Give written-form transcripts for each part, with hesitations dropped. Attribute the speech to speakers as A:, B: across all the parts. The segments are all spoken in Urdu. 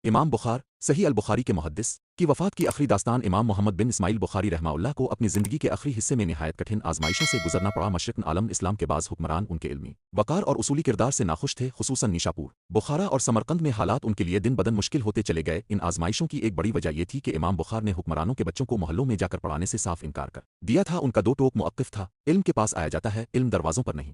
A: امام بخار صحیح البخاری کے محدث کی وفات کی آخری داستان امام محمد بن اسماعیل بخاری رحمہ اللہ کو اپنی زندگی کے آخری حصے میں نہایت کٹھن آزمائشوں سے گزرنا پڑا مشرق عالم اسلام کے بعض حکمران ان کے علمی وقار اور اصولی کردار سے ناخوش تھے خصوصاً نیشاپور بخارا اور سمرقند میں حالات ان کے لیے دن بدن مشکل ہوتے چلے گئے ان آزمائشوں کی ایک بڑی وجہ یہ تھی کہ امام بخار نے حکمرانوں کے بچوں کو محلوں میں جا کر پڑھانے سے صاف انکار کر دیا تھا ان کا دو ٹوک موقف تھا علم کے پاس آیا جاتا ہے علم دروازوں پر نہیں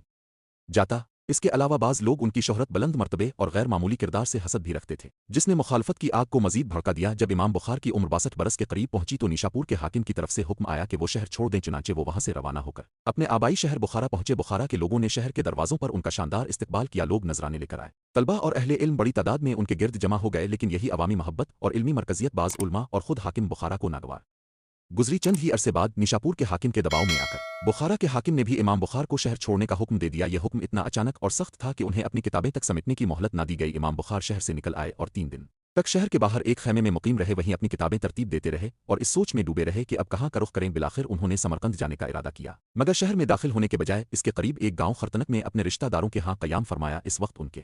A: جاتا اس کے علاوہ بعض لوگ ان کی شہرت بلند مرتبے اور غیر معمولی کردار سے حسد بھی رکھتے تھے جس نے مخالفت کی آگ کو مزید بھڑکا دیا جب امام بخار کی عمر 62 برس کے قریب پہنچی تو نیشاپور کے حاکم کی طرف سے حکم آیا کہ وہ شہر چھوڑ دیں چنانچہ وہ وہاں سے روانہ ہو کر اپنے آبائی شہر بخارا پہنچے بخارا کے لوگوں نے شہر کے دروازوں پر ان کا شاندار استقبال کیا لوگ نذرانے لے کر آئے طلبہ اور اہل علم بڑی تعداد میں ان کے گرد جمع ہو گئے لیکن یہی عوامی محبت اور علمی مرکزیت بعض علماء اور خود حاکم بخارا کو ناگوار گزری چند ہی عرصے بعد نیشاپور کے حاکم کے دباؤ میں آ کر بخارا کے حاکم نے بھی امام بخار کو شہر چھوڑنے کا حکم دے دیا یہ حکم اتنا اچانک اور سخت تھا کہ انہیں اپنی کتابیں تک سمیٹنے کی مہلت نہ دی گئی امام بخار شہر سے نکل آئے اور 3 دن تک شہر کے باہر ایک خیمے میں مقیم رہے وہیں اپنی کتابیں ترتیب دیتے رہے اور اس سوچ میں ڈوبے رہے کہ اب کہاں کا رخ کریں بالآخر انہوں نے سمرقند جانے کا ارادہ کیا مگر شہر میں داخل ہونے کے بجائے اس کے قریب ایک گاؤں خرتنک میں اپنے رشتہ داروں کے ہاں قیام فرمایا اس وقت ان کے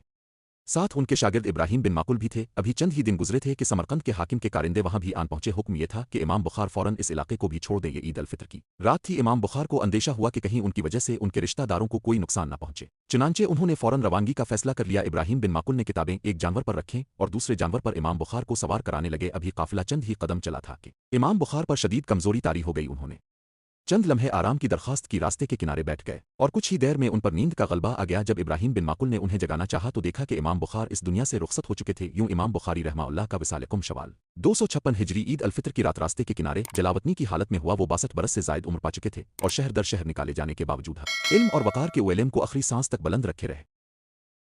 A: ساتھ ان کے شاگرد ابراہیم بن معقل بھی تھے ابھی چند ہی دن گزرے تھے کہ سمرقند کے حاکم کے کارندے وہاں بھی آن پہنچے حکم یہ تھا کہ امام بخار فوراً اس علاقے کو بھی چھوڑ دیں یہ عید الفطر کی رات تھی امام بخار کو اندیشہ ہوا کہ کہیں ان کی وجہ سے ان کے رشتہ داروں کو کوئی نقصان نہ پہنچے چنانچہ انہوں نے فوراً روانگی کا فیصلہ کر لیا ابراہیم بن معقل نے کتابیں ایک جانور پر رکھیں اور دوسرے جانور پر امام بخار کو سوار کرانے لگے ابھی قافلہ چند ہی قدم چلا تھا کہ امام بخار پر شدید کمزوری طاری ہو گئی انہوں نے چند لمحے آرام کی درخواست کی راستے کے کنارے بیٹھ گئے اور کچھ ہی دیر میں ان پر نیند کا غلبہ آ گیا جب ابراہیم بن معقل نے انہیں جگانا چاہا تو دیکھا کہ امام بخار اس دنیا سے رخصت ہو چکے تھے یوں امام بخاری رحمہ اللہ کا وصال شوال 256 ہجری عید الفطر کی رات راستے کے کنارے جلاوطنی کی حالت میں ہوا وہ 62 برس سے زائد عمر پا چکے تھے اور شہر در شہر نکالے جانے کے باوجود علم اور وقار کے علم کو آخری سانس تک بلند رکھے رہے